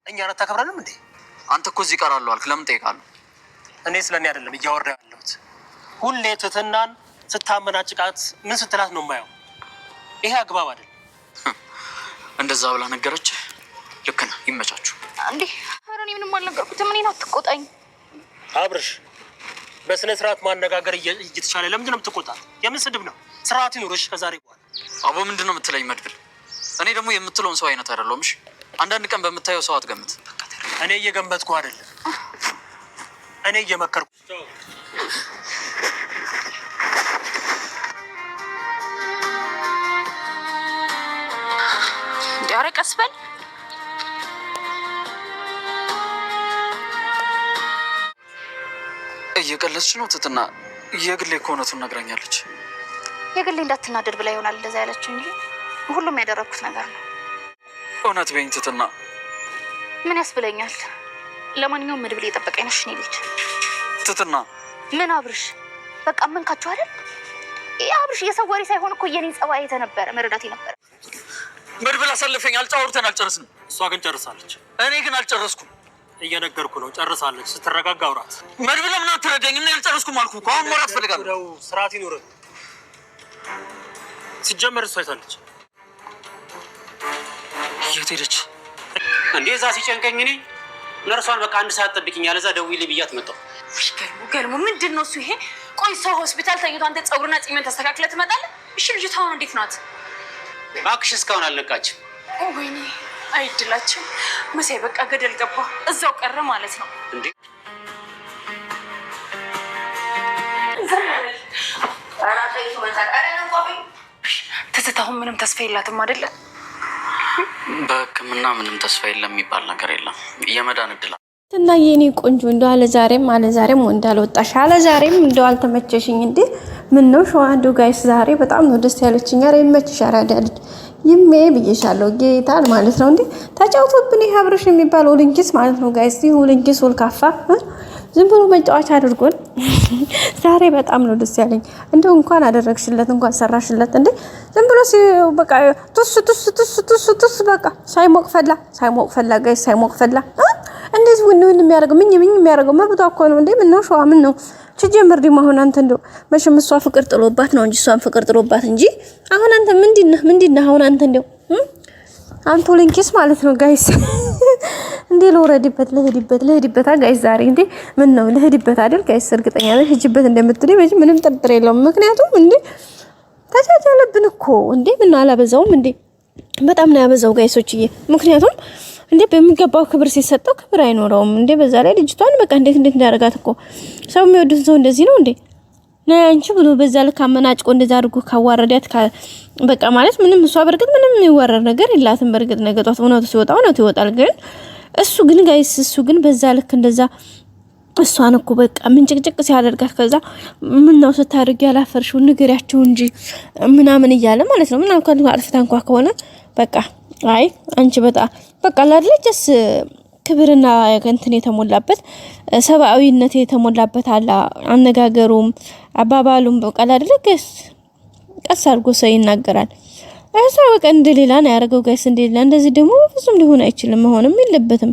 እኛን አታከብረንም እንዴ? አንተ እኮ እዚህ ቀራለሁ አልክ። ለምን ጠይቃለሁ? እኔ ስለኔ አይደለም እያወራ ያለሁት። ሁሌ ትትናን ስታመናጭቃት ምን ስትላት ነው የማየው? ይሄ አግባብ አይደለም። እንደዛ ብላ ነገረች። ልክ ነህ። ይመቻችሁ። እንዴ ኧረ እኔ ምንም አልነገርኩትም። እኔን አትቆጣኝ አብርሽ። በስነ ስርዓት ማነጋገር እየተቻለ ለምንድን ነው የምትቆጣት? የምን ስድብ ነው? ስርዓት ይኑርሽ ከዛሬ በኋላ። አቦ ምንድን ነው የምትለኝ መድብል? እኔ ደግሞ የምትለውን ሰው አይነት አይደለሁም። እሺ አንዳንድ ቀን በምታየው ሰው አትገምት። እኔ እየገመትኩ አይደለም፣ እኔ እየመከርኩ። ኧረ ቀስ በል። እየቀለድሽ ነው ትትና? የግሌ ከሆነቱን ነግራኛለች። የግሌ እንዳትናደድ ብላ ይሆናል እንደዛ ያለችው እንጂ ሁሉም ያደረኩት ነገር ነው። እውነት በይኝ ትትና። ምን ያስብለኛል? ለማንኛውም መድብል እየጠበቀኝ ነሽ። እኔ ልጅ ትትና። ምን አብርሽ? በቃ መንካችሁ አይደል? ይሄ አብርሽ የሰው ወሬ ሳይሆን እኮ የኔን ጸባይ የተነበረ መረዳት የነበረ። መድብል አሳልፈኝ። አውርተን አልጨርስንም። እሷ ግን ጨርሳለች። እኔ ግን አልጨረስኩም። እየነገርኩ ነው። ጨርሳለች። ስትረጋጋ አውራት። መድብል ለምን አትረዳኝ? እና ያልጨረስኩም አልኩ እኮ። አሁን ማውራት ፈልጋለሁ። ስርዓት ይኑር። ሲጀመር እሷ አይታለች። የት ሄደች እንዴ? እዛ ሲጨንቀኝ እኔ ነርሷን በቃ 1 ሰዓት ጠብቂኝ ያለዛ ደውዪልኝ ብያት መጣሁ። ገልሙ ምንድን ነው እሱ? ይሄ ቆይ ሰው ሆስፒታል ተኝቶ አንተ ፀጉርና ጺምን ተስተካክለህ ትመጣለህ? እሺ ልጅቷ አሁን እንዴት ናት? እባክሽ እስካሁን አልነቃችም። ወይኔ አይድላችሁ። መሳይ በቃ ገደል ገባ፣ እዛው ቀረ ማለት ነው እንዴ? ትዝታሁን ምንም ተስፋ የላትም አይደለ? በሕክምና ምንም ተስፋ የለም የሚባል ነገር የለም። የመዳን እድል እና የኔ ቆንጆ እንደው አለዛሬም እንዳልወጣሽ አለዛሬም እንደው አልተመቸሽኝ እንዴ? ምን ነው ሸዋንዶ ጋይስ ዛሬ በጣም ነው ደስ ያለችኝ። ኧረ ይመችሽ አራዳልኝ ይሜ ብዬሻለሁ ጌታን ማለት ነው እንዴ። ተጫውቶብን ይሄ አብርሽ የሚባል ኦሊንኪስ ማለት ነው ጋይስ። ይሄ ኦሊንኪስ ወልካፋ ዝም ብሎ መጫወቻ አድርጎን ዛሬ በጣም ነው ደስ ያለኝ። እንደው እንኳን አደረግሽለት እንኳን ሰራሽለት እንዴ። ዝም ብሎ በቃ ቱስ በቃ ሳይሞቅ ፈላ ጋይስ፣ ሳይሞቅ ፈላ እንደዚህ ውን የሚያደርገው ምን የሚያደርገው መብቷ እኮ ነው እንዴ። ምን ነው ሸዋ ምን ነው ችጀምር ዲማ አሁን አንተ እንደው መቼም እሷ ፍቅር ጥሎባት ነው እንጂ እሷን ፍቅር ጥሎባት እንጂ አሁን አንተ ምንድነህ አሁን አንተ እንደው አንተ ሊንኪስ ማለት ነው ጋይስ። እንዴ ለሄድበት ጋይስ ዛሬ እንዴ ምን ነው ለሄድበት አይደል ጋይስ? እርግጠኛ ነኝ ሄጅበት እንደምትል ምንም ጥርጥር የለውም። ምክንያቱም እንዴ ተቻቻለብን እኮ እንዴ ምን አላበዛውም እንዴ? በጣም ነው ያበዛው ጋይሶችዬ። ምክንያቱም እንዴ በሚገባው ክብር ሲሰጠው ክብር አይኖረውም እንዴ። በዛ ላይ ልጅቷን በቃ እንዴት እንዳደረጋት እኮ ሰው የሚወዱት ሰው እንደዚህ ነው እንዴ? አንቺ ብሎ በዛ ልክ አመናጭቆ እንደዛ አድርጎ ካዋረዳት በቃ ማለት ምንም እሷ በርግጥ ምንም የሚወረር ነገር የላትም። በርግጥ ነገጧት እውነቱ ሲወጣ እውነቱ ይወጣል። ግን እሱ ግን ጋይስ በዛ ልክ እንደዛ እሷን እኮ በቃ ምን ጭቅጭቅ ሲያደርጋት ከዛ ምን ነው ስታደርጊ ያላፈርሽው ንገሪያቸው እንጂ ምናምን እያለ ማለት ነው። ምናምን እንኳን አጥፍታ እንኳን ከሆነ በቃ አይ አንቺ በቃ ላድለጀስ ክብርና እንትን የተሞላበት ሰብአዊነት የተሞላበት አላ አነጋገሩም አባባሉም በቃ ላድለገስ ቀስ አድርጎ ሰው ይናገራል። እሷ በቃ እንደሌላ ነው ያደረገው ጋይስ። እንደሌላ እንደዚህ ደግሞ ፍጹም ሊሆን አይችልም፣ መሆንም የለበትም።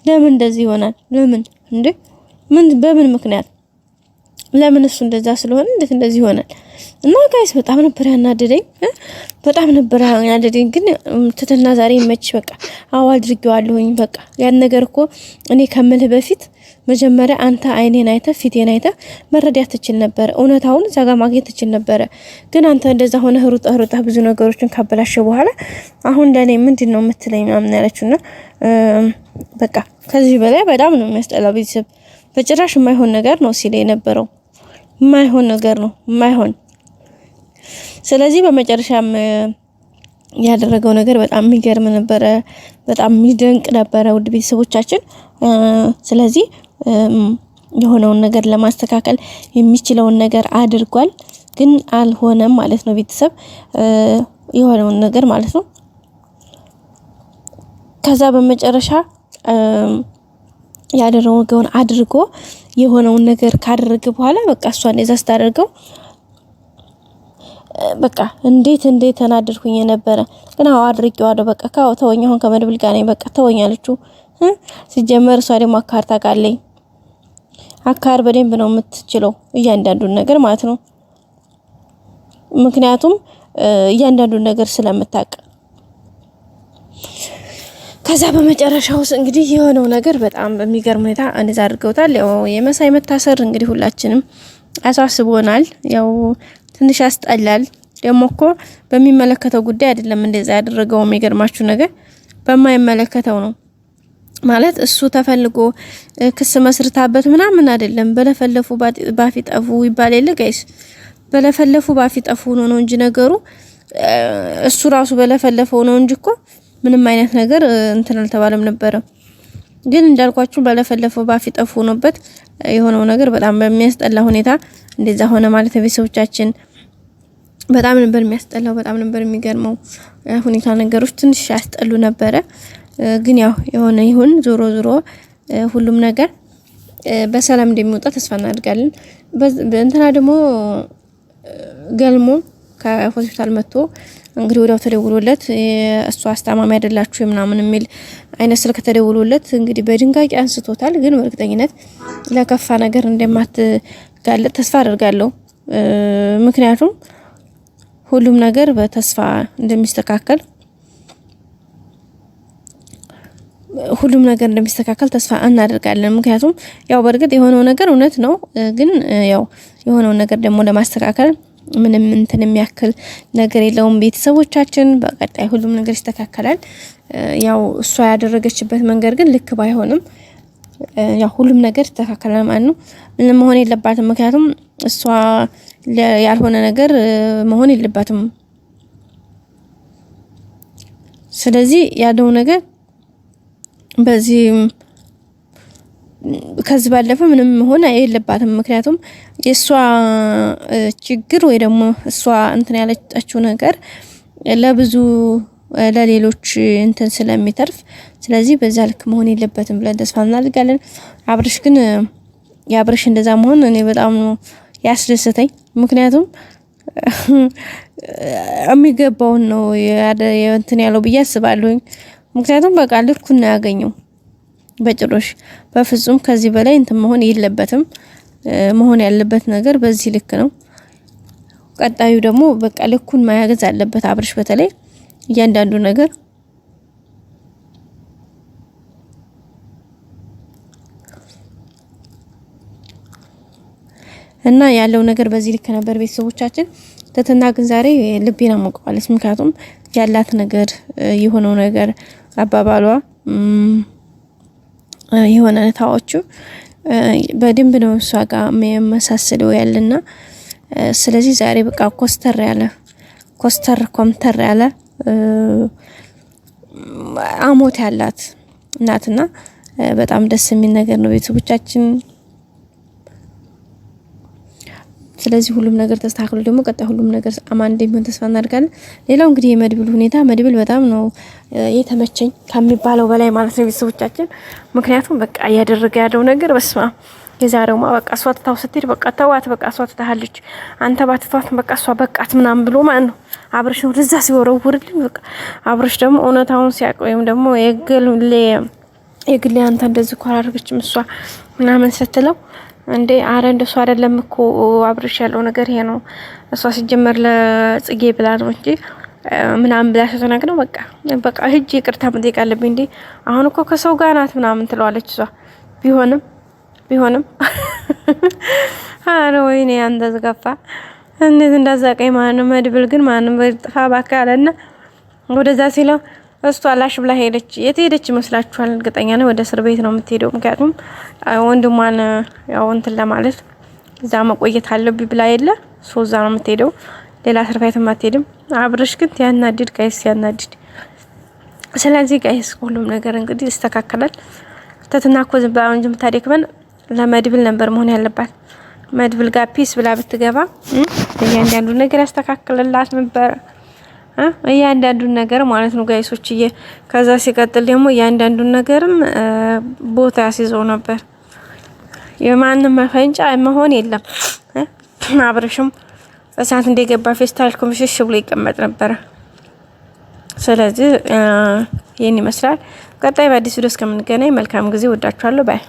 ለምን እንደዚህ ይሆናል? ለምን እንዴ? በምን ምክንያት? ለምን እሱ እንደዛ ስለሆነ እንዴት እንደዚህ ይሆናል? እና ጋይስ በጣም ነበር ያናደደኝ። ግን ትትና ዛሬ ይመች በቃ አዋል አድርጌዋለሁኝ። በቃ ያን ነገር እኮ እኔ ከምልህ በፊት መጀመሪያ አንተ አይኔን አይተህ ፊቴን አይተህ መረዳት ትችል ነበር፣ እውነታውን እዛ ጋር ማግኘት ትችል ነበር። ግን አንተ እንደዛ ሆነ ሩጣ ብዙ ነገሮችን ካበላሸ በኋላ አሁን ለኔ ምንድነው የምትለኝ ምናምን ያለችውና በቃ ከዚህ በላይ በጣም ነው የሚያስጠላው። ቤተሰብ በጭራሽ የማይሆን ነገር ነው ሲል የነበረው የማይሆን ነገር ነው የማይሆን። ስለዚህ በመጨረሻም ያደረገው ነገር በጣም የሚገርም ነበረ፣ በጣም የሚደንቅ ነበረ ውድ ቤተሰቦቻችን። ስለዚህ የሆነውን ነገር ለማስተካከል የሚችለውን ነገር አድርጓል፣ ግን አልሆነም ማለት ነው። ቤተሰብ የሆነውን ነገር ማለት ነው። ከዛ በመጨረሻ ያደረገውን አድርጎ የሆነውን ነገር ካደረገ በኋላ በቃ እሷ እንደዛ ስታደርገው በቃ እንዴት ተናደድኩኝ የነበረ። ግን አድርጌዋለሁ በቃ ተወኝ፣ አሁን ከመድብል ጋር ነኝ በቃ ተወኝ አለችው። ሲጀመር እሷ ደግሞ አካር ታውቃለች። አካር በደንብ ነው የምትችለው እያንዳንዱን ነገር ማለት ነው። ምክንያቱም እያንዳንዱን ነገር ስለምታውቅ። ከዛ በመጨረሻው እንግዲህ የሆነው ነገር በጣም በሚገርም ሁኔታ እንደዛ አድርገውታል። ያው የመሳይ መታሰር እንግዲህ ሁላችንም አሳስቦናል። ያው ትንሽ ያስጠላል። ደግሞ እኮ በሚመለከተው ጉዳይ አይደለም እንደዛ ያደረገው። የሚገርማችሁ ነገር በማይመለከተው ነው ማለት እሱ ተፈልጎ ክስ መስርታበት ምናምን አይደለም። በለፈለፉ ባፊ ጠፉ ይባል የለ ጋይስ። በለፈለፉ ባፊ ጠፉ ነው እንጂ ነገሩ እሱ ራሱ በለፈለፈው ነው እንጂ እኮ ምንም አይነት ነገር እንትን አልተባለም ነበር። ግን እንዳልኳችሁ በለፈለፈው ባፊ ጠፉ ሆኖበት የሆነው ነገር በጣም በሚያስጠላ ሁኔታ እንደዛ ሆነ ማለት ነው። ቤተሰቦቻችን በጣም ነበር የሚያስጠላው። በጣም ነበር የሚገርመው ሁኔታ። ነገሮች ትንሽ ያስጠሉ ነበረ። ግን ያው የሆነ ይሁን ዞሮ ዞሮ ሁሉም ነገር በሰላም እንደሚወጣ ተስፋ እናደርጋለን። እንትና ደግሞ ገልሞ ከሆስፒታል መጥቶ እንግዲህ ወዲያው ተደውሎለት እሱ አስታማሚ አይደላችሁ ምናምን የሚል አይነት ስልክ ተደውሎለት እንግዲህ በድንጋጤ አንስቶታል። ግን በእርግጠኝነት ለከፋ ነገር እንደማትጋለጥ ተስፋ አደርጋለሁ። ምክንያቱም ሁሉም ነገር በተስፋ እንደሚስተካከል ተስፋ እናደርጋለን። ምክንያቱም ያው በእርግጥ የሆነው ነገር እውነት ነው። ግን ያው የሆነው ነገር ደግሞ ለማስተካከል ምንም እንትን የሚያክል ነገር የለውም። ቤተሰቦቻችን በቀጣይ ሁሉም ነገር ይስተካከላል። ያው እሷ ያደረገችበት መንገድ ግን ልክ ባይሆንም ያው ሁሉም ነገር ይስተካከላል ማለት ነው። ምንም መሆን የለባትም። ምክንያቱም እሷ ያልሆነ ነገር መሆን የለባትም። ስለዚህ ያለው ነገር ከዚህ ባለፈ ምንም መሆን የለባትም። ምክንያቱም የሷ ችግር ወይ ደግሞ እሷ እንትን ያለችው ነገር ለሌሎች እንትን ስለሚተርፍ ስለዚህ በዛ ልክ መሆን የለበትም ብለን ተስፋ እናደርጋለን። አብርሽ ግን የአብርሽ እንደዛ መሆን እኔ በጣም ነው ያስደሰተኝ። ምክንያቱም የሚገባውን ነው እንትን ያለው ብዬ አስባለሁኝ። ምክንያቱም በቃ ልኩን ነው ያገኘው። በጭሮሽ በፍጹም ከዚህ በላይ እንትን መሆን የለበትም። መሆን ያለበት ነገር በዚህ ልክ ነው። ቀጣዩ ደግሞ በቃ ልኩን ማያገዝ አለበት አብርሽ በተለይ እያንዳንዱ ነገር እና ያለው ነገር በዚህ ልክ ነበር። ቤተሰቦቻችን ትትና ግን ዛሬ ልቤን አሞቀዋለች። ምክንያቱም ያላት ነገር የሆነው ነገር አባባሏ የሆነ ታዎቹ በደንብ ነው እሷ ጋር የሚመሳሰለው ያለና ስለዚህ ዛሬ በቃ ኮምተር ያለ አሞት ያላት እናትና በጣም ደስ የሚል ነገር ነው ቤተሰቦቻችን። ስለዚህ ሁሉም ነገር ተስተካክሎ ደግሞ ቀጣይ ሁሉም ነገር አማን እንደሚሆን ተስፋ እናደርጋለን። ሌላው እንግዲህ የመድብል ሁኔታ መድብል በጣም ነው የተመቸኝ ከሚባለው በላይ ማለት ነው ቤተሰቦቻችን። ምክንያቱም በቃ እያደረገ ያለው ነገር በስማ የዛሬውማ በቃ እሷ ትታው ስትሄድ በቃ ተዋት በቃ እሷ ትታሃለች አንተ ባትቷት በቃ እሷ በቃት ምናምን ብሎ ማለት ነው አብርሽ ነው ለዛ ሲወረውርልኝ በቃ አብርሽ ደግሞ እውነታውን ሲያውቅ ወይም ደግሞ የግል አንተ እንደዚህ እኮ አላደረገችም እሷ ምናምን ስትለው እንዴ አረ እንደሱ አይደለም እኮ አብርሽ ያለው ነገር ይሄ ነው። እሷ ሲጀመር ለጽጌ ብላ ነው እንጂ ምናምን ብላ ተናግረው በቃ ሂጅ ይቅርታ መጠየቅ አለብኝ እንዴ አሁን እኮ ከሰው ጋር ናት ምናምን ትለዋለች እሷ ቢሆንም አረ ወይኔ አንተ ዝጋፋ እንዴት እንዳዛቀኝ ማነው መድብል ግን ማንም በጥፋ ባካለና ወደዛ ሲለው እሷ አላሽ ብላ ሄደች። የት ሄደች ይመስላችኋል? እርግጠኛ ነኝ ወደ እስር ቤት ነው የምትሄደው። ምክንያቱም ወንድሟን ያው እንትን ለማለት እዛ መቆየት አለብኝ ብላ የለ ሶዛ ነው የምትሄደው። ሌላ እስር ቤትም አትሄድም። አብርሽ ግን ያናድድ ጋይስ ያናድድ። ስለዚህ ጋይስ ሁሉም ነገር እንግዲህ ይስተካከላል። ተተናኮ ዝባው እንጂ የምታደክመን ለመድብል ነበር መሆን ያለባት። መድብል ጋር ፒስ ብላ ብትገባ እያንዳንዱ ነገር ያስተካክልላት ነበር። እያንዳንዱን ነገር ማለት ነው ጋይሶችዬ። ከዛ ሲቀጥል ደግሞ እያንዳንዱን ነገርም ቦታ ያስይዘው ነበር። የማንም መፈንጫ መሆን የለም። አብርሽም እሳት እንደገባ ፌስታል ኮምሽሽ ብሎ ይቀመጥ ነበር። ስለዚህ ይሄን ይመስላል። ቀጣይ በአዲስ ቪዲዮ እስከምንገናኝ መልካም ጊዜ። ወዳችኋለሁ። ባይ